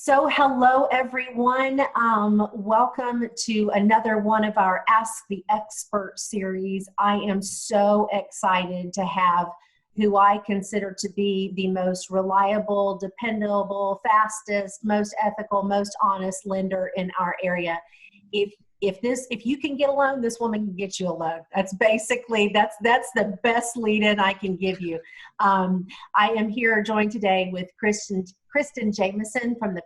So hello, everyone. Welcome to another one of our Ask the Expert series. I am so excited to have who I consider to be the most reliable, dependable, fastest, most ethical, most honest lender in our area. If you can get a loan, this woman can get you a loan. That's basically, that's the best lead-in I can give you. I am here joined today with Kristin Jamieson from the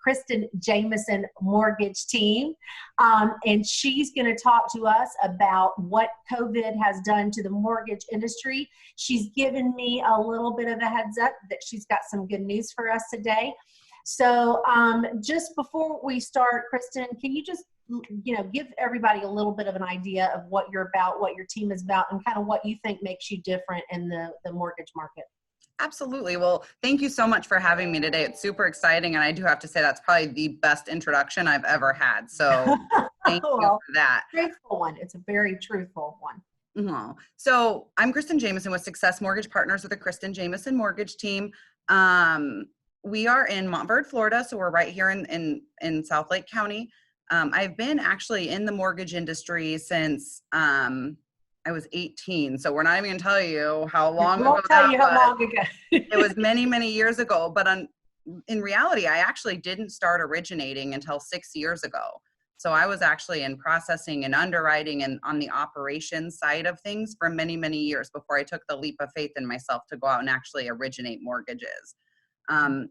Kristin Jamieson Mortgage Team. And she's going to talk to us about what COVID has done to the mortgage industry. She's given me a little bit of a heads up that she's got some good news for us today. So just before we start, Kristin, can you just give everybody a little bit of an idea of what you're about, what your team is about, and kind of what you think makes you different in the mortgage market? Absolutely. Well, thank you so much for having me today. It's super exciting. And I do have to say that's probably the best introduction I've ever had. So thank you for that. Truthful one. It's a very truthful one. Mm-hmm. So I'm Kristin Jamieson with Success Mortgage Partners with the Kristin Jamieson Mortgage Team. We are in Montverde, Florida. So we're right here in South Lake County. I've been actually in the mortgage industry since I was 18. So we're not even going to tell you how long ago that was. It was many, many years ago. But in reality, I actually didn't start originating until 6 years ago. So I was actually in processing and underwriting and on the operations side of things for many, many years before I took the leap of faith in myself to go out and actually originate mortgages.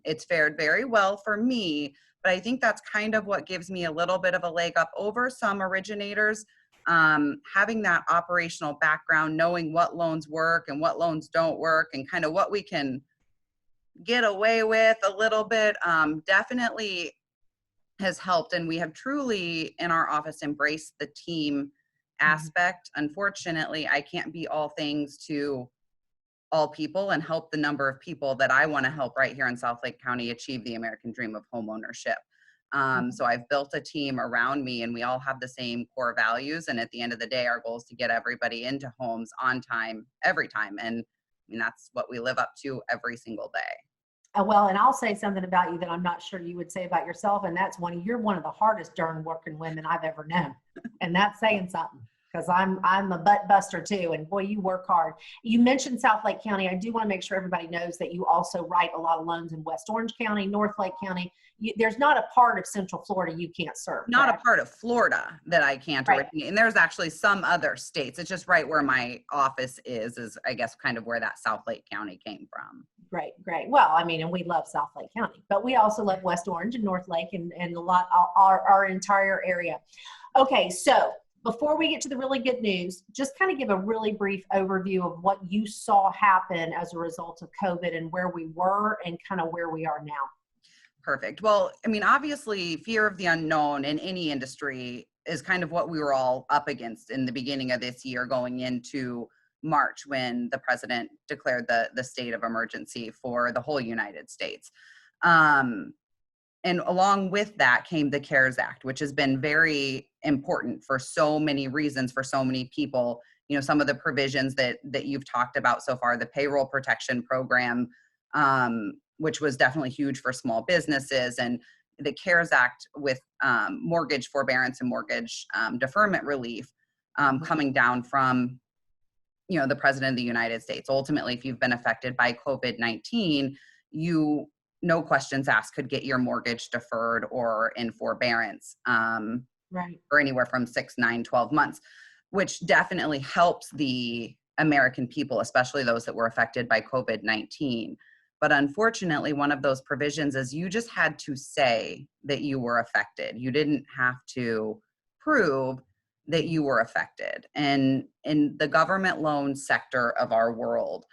It's fared very well for me, but I think that's kind of what gives me a little bit of a leg up over some originators. Having that operational background, knowing what loans work and what loans don't work and kind of what we can get away with a little bit, definitely has helped. And we have truly in our office embraced the team aspect. Unfortunately, I can't be all things to all people and help the number of people that I want to help right here in South Lake County achieve the American dream of homeownership. So I've built a team around me and we all have the same core values. And at the end of the day, our goal is to get everybody into homes on time, every time. And I mean, that's what we live up to every single day. Well, and I'll say something about you that I'm not sure you would say about yourself. And that's you're one of the hardest darn working women I've ever known. And that's saying something. Because I'm a butt buster too, and boy, you work hard. You mentioned South Lake County. I do want to make sure everybody knows that you also write a lot of loans in West Orange County, North Lake County. There's not a part of Central Florida you can't serve. Not correct? A part of Florida that I can't originate. And there's actually some other states. It's just right where my office is I guess kind of where that South Lake County came from. Great. Well, I mean, and we love South Lake County, but we also love West Orange and North Lake and a lot, our entire area. Okay, so before we get to the really good news, just kind of give a really brief overview of what you saw happen as a result of COVID and where we were and kind of where we are now. Perfect. Well, I mean, obviously, fear of the unknown in any industry is kind of what we were all up against in the beginning of this year going into March when the president declared the state of emergency for the whole United States. And along with that came the CARES Act, which has been very important for so many reasons for so many people. You know, some of the provisions that you've talked about so far, the payroll protection program, which was definitely huge for small businesses, and the CARES Act with mortgage forbearance and mortgage deferment relief coming down from, the president of the United States. Ultimately, if you've been affected by COVID-19, you no questions asked could get your mortgage deferred or in forbearance for anywhere from 6, 9, 12 months, which definitely helps the American people, especially those that were affected by COVID-19. But unfortunately, one of those provisions is you just had to say that you were affected. You didn't have to prove that you were affected. And in the government loan sector of our world,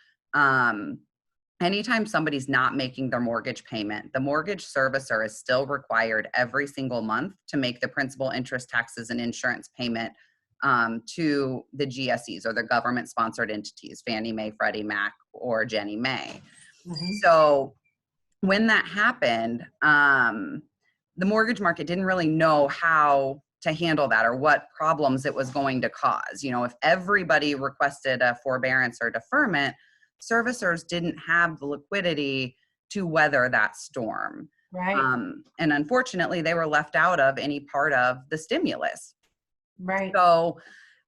anytime somebody's not making their mortgage payment, the mortgage servicer is still required every single month to make the principal, interest, taxes, and insurance payment to the GSEs or the government-sponsored entities, Fannie Mae, Freddie Mac, or Ginnie Mae. So when that happened, the mortgage market didn't really know how to handle that or what problems it was going to cause. If everybody requested a forbearance or deferment, servicers didn't have the liquidity to weather that storm. Right. And unfortunately, they were left out of any part of the stimulus. Right. So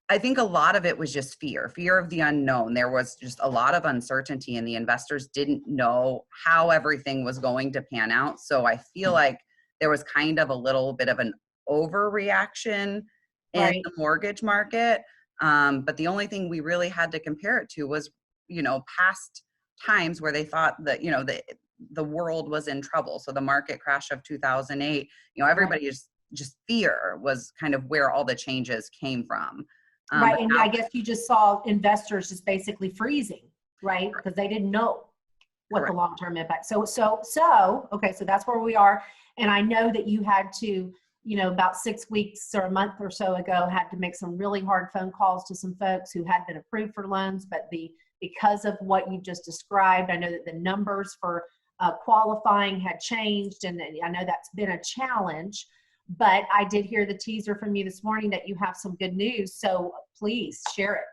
I think a lot of it was just fear of the unknown. There was just a lot of uncertainty, and the investors didn't know how everything was going to pan out. So I feel like there was kind of a little bit of an overreaction in Right. the mortgage market. But the only thing we really had to compare it to was, past times where they thought that, the world was in trouble. So the market crash of 2008, everybody just fear was kind of where all the changes came from. Right. But And now, I guess you just saw investors just basically freezing, right? Because they didn't know what the correct. long-term impact. Okay, so that's where we are. And I know that you had to, about 6 weeks or a month or so ago, had to make some really hard phone calls to some folks who had been approved for loans, but because of what you just described, I know that the numbers for qualifying had changed, and I know that's been a challenge. But I did hear the teaser from you this morning that you have some good news. So please share it.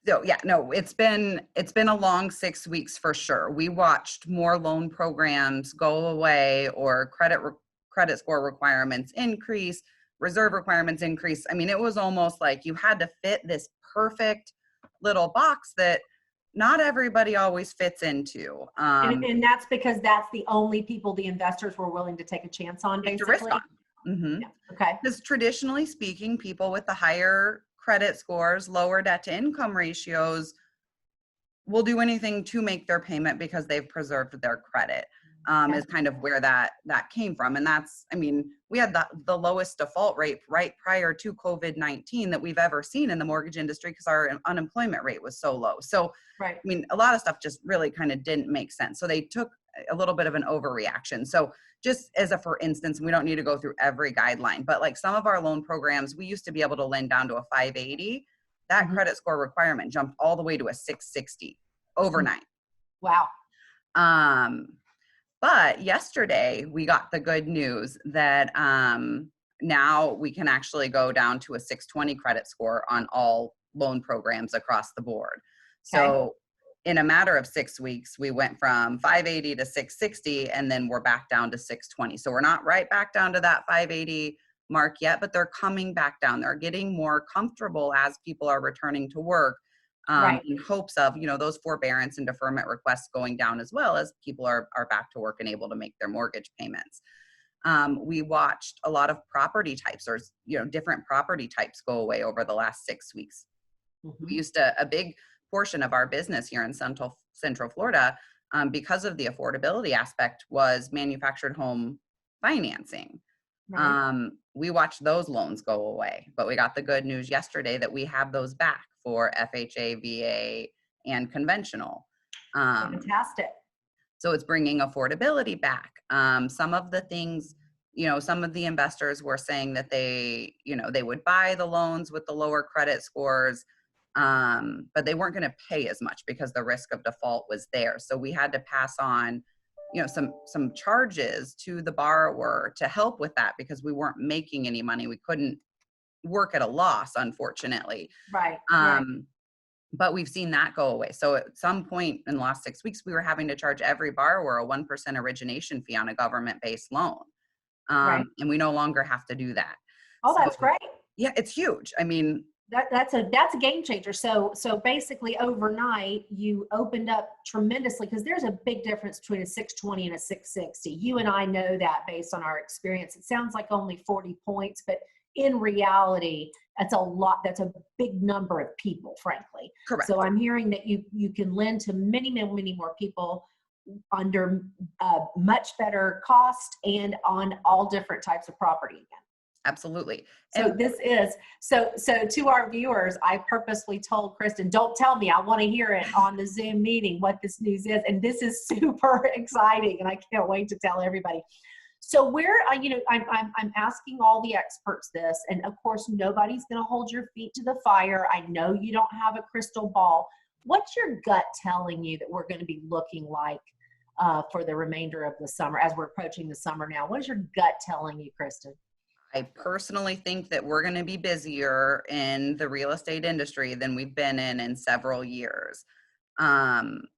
So yeah, no, it's been a long 6 weeks for sure. We watched more loan programs go away, or credit score requirements increase, reserve requirements increase. I mean, it was almost like you had to fit this perfect little box that not everybody always fits into. And that's because that's the only people the investors were willing to take a chance on, Take the risk basically. on. Mm-hmm. Yeah. Okay. Because traditionally speaking, people with the higher credit scores, lower debt to income ratios, will do anything to make their payment because they've preserved their credit. Okay. Is kind of where that came from. And that's, I mean, we had the lowest default rate right prior to COVID-19 that we've ever seen in the mortgage industry, because our unemployment rate was so low. So, Right. I mean, a lot of stuff just really kind of didn't make sense. So they took a little bit of an overreaction. So just as a for instance, we don't need to go through every guideline, but like some of our loan programs, we used to be able to lend down to a 580. That Mm-hmm. credit score requirement jumped all the way to a 660 overnight. Wow. But yesterday we got the good news that now we can actually go down to a 620 credit score on all loan programs across the board. Okay. So in a matter of 6 weeks, we went from 580 to 660, and then we're back down to 620. So we're not right back down to that 580 mark yet, but they're coming back down. They're getting more comfortable as people are returning to work. Right. In hopes of, those forbearance and deferment requests going down, as well as people are back to work and able to make their mortgage payments. We watched a lot of property types, or, different property types go away over the last 6 weeks. Mm-hmm. We used a big portion of our business here in Central Florida, because of the affordability aspect, was manufactured home financing. Right. We watched those loans go away, but we got the good news yesterday that we have those back for FHA, VA, and conventional. Fantastic. So it's bringing affordability back. Some of the things, some of the investors were saying that they would buy the loans with the lower credit scores, but they weren't going to pay as much because the risk of default was there. So we had to pass on, some charges to the borrower to help with that, because we weren't making any money. We couldn't work at a loss, unfortunately. Right. Right. But we've seen that go away. So at some point in the last 6 weeks, we were having to charge every borrower a 1% origination fee on a government-based loan. Right. And we no longer have to do that. Oh, So, that's great. yeah, it's huge. I mean, That's a game changer. So basically overnight you opened up tremendously, because there's a big difference between a 620 and a 660. You and I know that based on our experience. It sounds like only 40 points, but in reality, that's a lot. That's a big number of people, frankly. correct. So I'm hearing that you can lend to many, many, many more people under much better cost and on all different types of property again. Absolutely. So And this is, so to our viewers, I purposely told Kristin, don't tell me, I want to hear it on the Zoom meeting, what this news is. And this is super exciting, and I can't wait to tell everybody. So I'm asking all the experts this, and of course, nobody's going to hold your feet to the fire. I know you don't have a crystal ball. What's your gut telling you that we're going to be looking like for the remainder of the summer, as we're approaching the summer now? What is your gut telling you, Kristin? I personally think that we're going to be busier in the real estate industry than we've been in several years.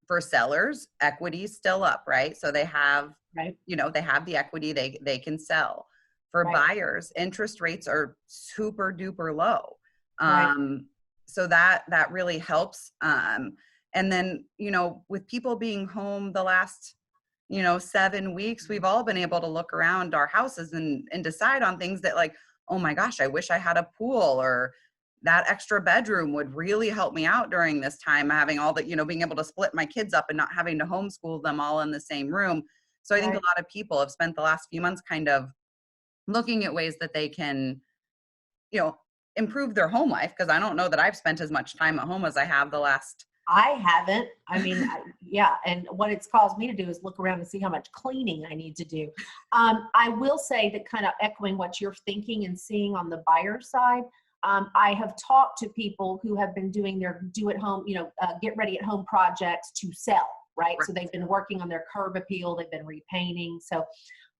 For sellers, equity's still up, right? So they have, Right. they have the equity they can sell. For Right. buyers, interest rates are super duper low. Right. So that really helps. And then, with people being home the last, 7 weeks, we've all been able to look around our houses and decide on things that, like, oh my gosh, I wish I had a pool, or that extra bedroom would really help me out during this time, having all the, being able to split my kids up and not having to homeschool them all in the same room. So I think a lot of people have spent the last few months kind of looking at ways that they can, improve their home life. Cause I don't know that I've spent as much time at home as I have the last. I haven't. I mean, yeah. And what it's caused me to do is look around and see how much cleaning I need to do. I will say that, kind of echoing what you're thinking and seeing on the buyer side, I have talked to people who have been doing their do-at-home, get ready at home projects to sell, right? So they've been working on their curb appeal, they've been repainting. So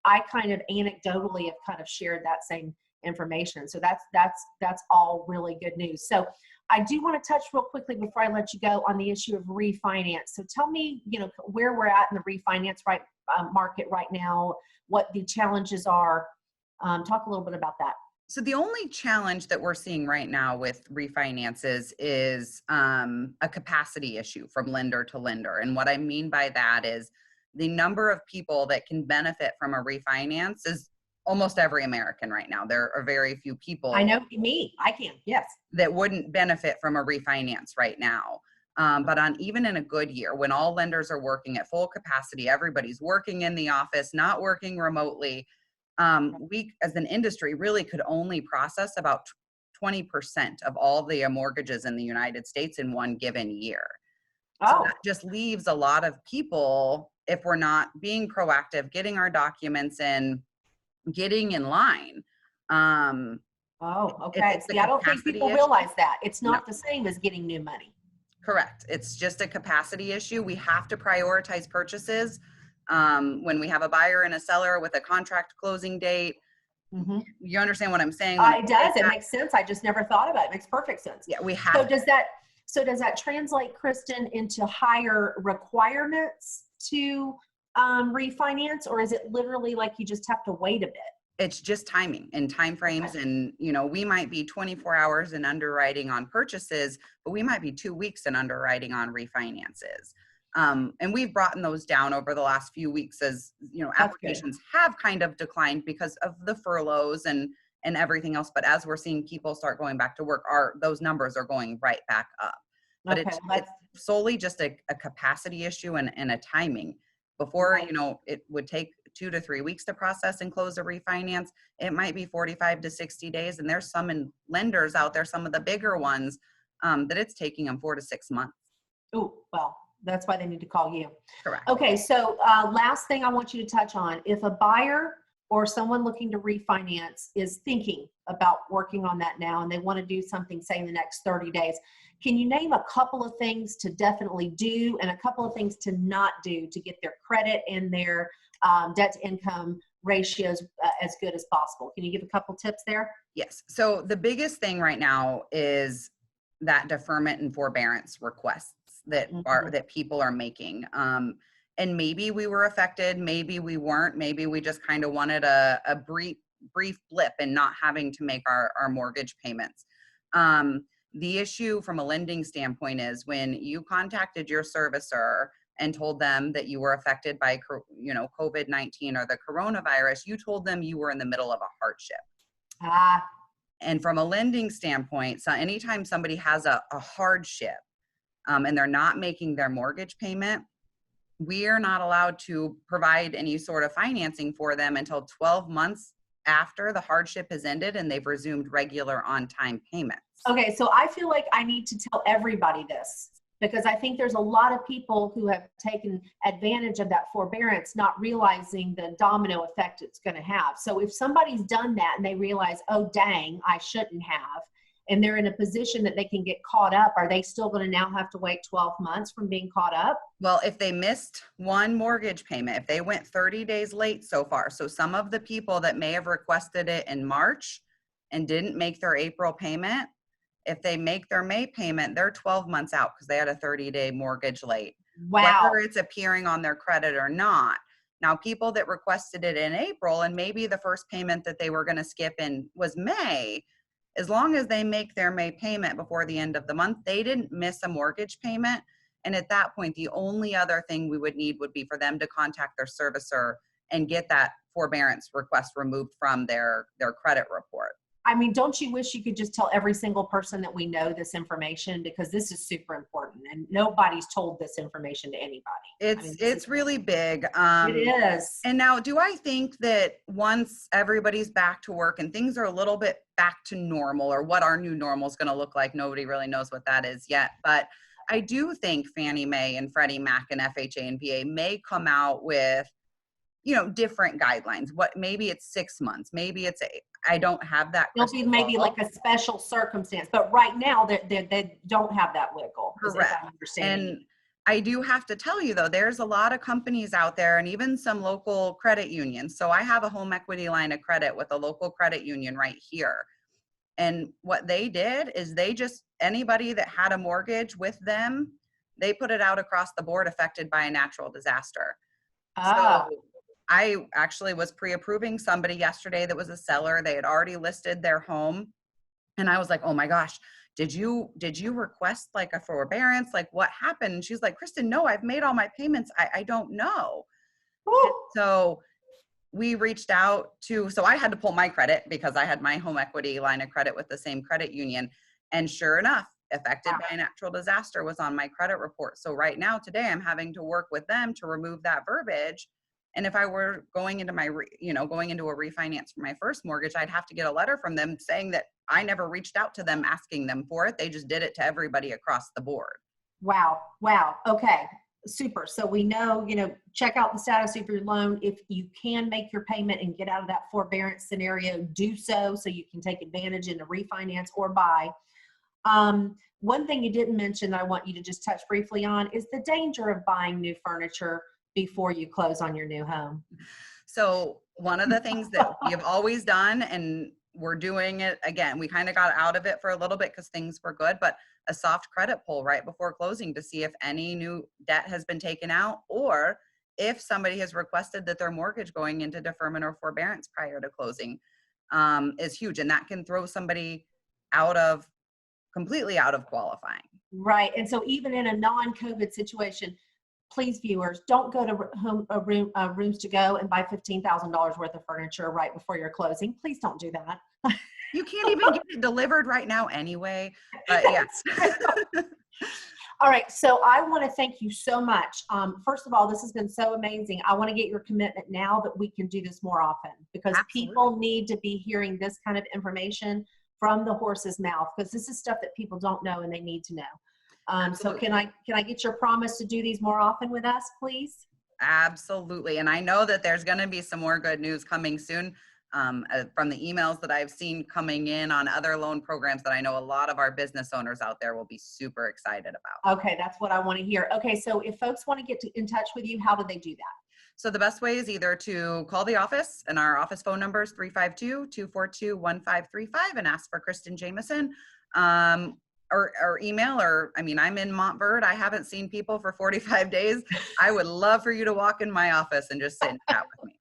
I kind of anecdotally have kind of shared that same information. So that's all really good news. So I do want to touch real quickly before I let you go on the issue of refinance. So tell me, where we're at in the refinance market right now, what the challenges are. Talk a little bit about that. So the only challenge that we're seeing right now with refinances is a capacity issue from lender to lender. And what I mean by that is the number of people that can benefit from a refinance is almost every American right now. There are very few people. I know me, I can, yes. That wouldn't benefit from a refinance right now. But even in a good year, when all lenders are working at full capacity, everybody's working in the office, not working remotely, we as an industry really could only process about 20% of all the mortgages in the United States in one given year. So that just leaves a lot of people, if we're not being proactive, getting our documents in, getting in line. Okay. See, I don't think people realize that. It's not the same as getting new money. Correct. It's just a capacity issue. We have to prioritize purchases. When we have a buyer and a seller with a contract closing date, you understand what I'm saying? It does. It makes sense. I just never thought about it. It makes perfect sense. Yeah, we have. So does that translate, Kristin, into higher requirements to refinance, or is it literally like you just have to wait a bit? It's just timing and timeframes. Okay. And, we might be 24 hours in underwriting on purchases, but we might be 2 weeks in underwriting on refinances. And we've brought those down over the last few weeks as, applications have kind of declined because of the furloughs and everything else. But as we're seeing people start going back to work, those numbers are going right back up. But it's solely just a capacity issue and a timing. Before, it would take 2 to 3 weeks to process and close a refinance. It might be 45 to 60 days. And there's some lenders out there, some of the bigger ones, that it's taking them 4 to 6 months. Oh, well, that's why they need to call you. Correct. Okay. So last thing I want you to touch on, if a buyer or someone looking to refinance is thinking about working on that now and they want to do something, say in the next 30 days, can you name a couple of things to definitely do and a couple of things to not do to get their credit and their debt to income ratios as good as possible? Can you give a couple tips there? Yes. So the biggest thing right now is that deferment and forbearance requests that people are making. And maybe we were affected, maybe we weren't, maybe we just kind of wanted a brief blip and not having to make our mortgage payments. The issue from a lending standpoint is when you contacted your servicer and told them that you were affected by, COVID-19 or the coronavirus, you told them you were in the middle of a hardship. And from a lending standpoint, so anytime somebody has a hardship and they're not making their mortgage payment, we are not allowed to provide any sort of financing for them until 12 months after the hardship has ended and they've resumed regular on-time payments. Okay, so I feel like I need to tell everybody this because I think there's a lot of people who have taken advantage of that forbearance, not realizing the domino effect it's going to have. So if somebody's done that and they realize, oh, dang, I shouldn't have, and they're in a position that they can get caught up, are they still going to now have to wait 12 months from being caught up? Well, if they missed one mortgage payment, if they went 30 days late so far, so some of the people that may have requested it in March and didn't make their April payment, if they make their May payment, they're 12 months out because they had a 30-day mortgage late. Wow. whether it's appearing on their credit or not. Now, people that requested it in April, and maybe the first payment that they were going to skip in was May, as long as they make their May payment before the end of the month, they didn't miss a mortgage payment. And at that point, the only other thing we would need would be for them to contact their servicer and get that forbearance request removed from their credit report. I mean, don't you wish you could just tell every single person that we know this information, because this is super important and nobody's told this information to anybody. It's really big. It is. And now, do I think that once everybody's back to work and things are a little bit back to normal, or what our new normal is going to look like, nobody really knows what that is yet. But I do think Fannie Mae and Freddie Mac and FHA and VA may come out with, different guidelines. Maybe it's 6 months, maybe it's I don't have that. It'll be maybe like a special circumstance, but right now they don't have that wiggle. Correct. And I do have to tell you, though, there's a lot of companies out there and even some local credit unions. So I have a home equity line of credit with a local credit union right here. And what they did is anybody that had a mortgage with them, they put it out across the board affected by a natural disaster. So I actually was pre-approving somebody yesterday that was a seller. They had already listed their home. And I was like, oh my gosh, did you request like a forbearance? Like, what happened? And she's like, Kristin, no, I've made all my payments. I don't know. So we reached out so I had to pull my credit because I had my home equity line of credit with the same credit union. And sure enough, affected by a natural disaster was on my credit report. So right now, today, I'm having to work with them to remove that verbiage. And if I were going into going into a refinance for my first mortgage, I'd have to get a letter from them saying that I never reached out to them asking them for it. They just did it to everybody across the board. Wow. Okay. Super. So we know, check out the status of your loan. If you can make your payment and get out of that forbearance scenario, do so you can take advantage in a refinance or buy. One thing you didn't mention that I want you to just touch briefly on is the danger of buying new furniture before you close on your new home. So one of the things that we have always done, and we're doing it again, we kind of got out of it for a little bit because things were good, but a soft credit pull right before closing to see if any new debt has been taken out, or if somebody has requested that their mortgage going into deferment or forbearance prior to closing is huge. And that can throw somebody completely out of qualifying. Right. And so even in a non-COVID situation, please, viewers, don't go to Rooms to Go and buy $15,000 worth of furniture right before you're closing. Please don't do that. You can't even get it delivered right now anyway. But yes. All right. So I want to thank you so much. First of all, this has been so amazing. I want to get your commitment now that we can do this more often, because Absolutely. People need to be hearing this kind of information from the horse's mouth, because this is stuff that people don't know and they need to know. So can I get your promise to do these more often with us, please? Absolutely. And I know that there's going to be some more good news coming soon from the emails that I've seen coming in on other loan programs that I know a lot of our business owners out there will be super excited about. Okay, that's what I want to hear. Okay, so if folks want to get in touch with you, how do they do that? So the best way is either to call the office, and our office phone number is 352-242-1535, and ask for Kristin Jamieson. Or email, I'm in Montverde. I haven't seen people for 45 days. I would love for you to walk in my office and just sit and chat with me.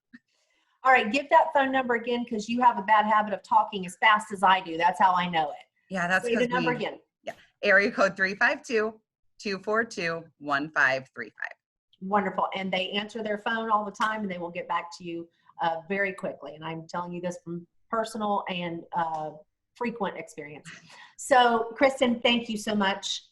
All right, give that phone number again, because you have a bad habit of talking as fast as I do. That's how I know it. Yeah, that's because the number again. Yeah, area code 352-242-1535. Wonderful. And they answer their phone all the time, and they will get back to you very quickly. And I'm telling you this from personal and frequent experience. So Kristin, thank you so much.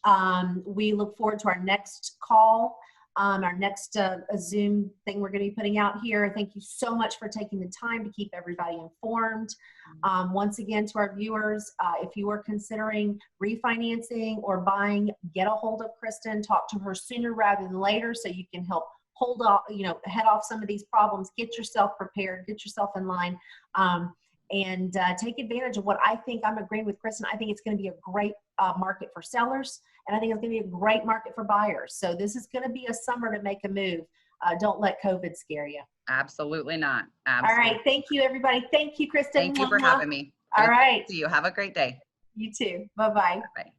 We look forward to our next call, our next Zoom thing we're going to be putting out here. Thank you so much for taking the time to keep everybody informed. Once again, to our viewers, if you are considering refinancing or buying, get a hold of Kristin. Talk to her sooner rather than later so you can help hold off, head off some of these problems. Get yourself prepared, get yourself in line. And take advantage of what I think. I'm agreeing with Kristin. I think it's going to be a great market for sellers, and I think it's going to be a great market for buyers. So this is going to be a summer to make a move. Don't let COVID scare you. Absolutely not. Absolutely. All right. Thank you, everybody. Thank you, Kristin. Thank you for having me. All right. See you. Have a great day. You too. Bye-bye. Bye.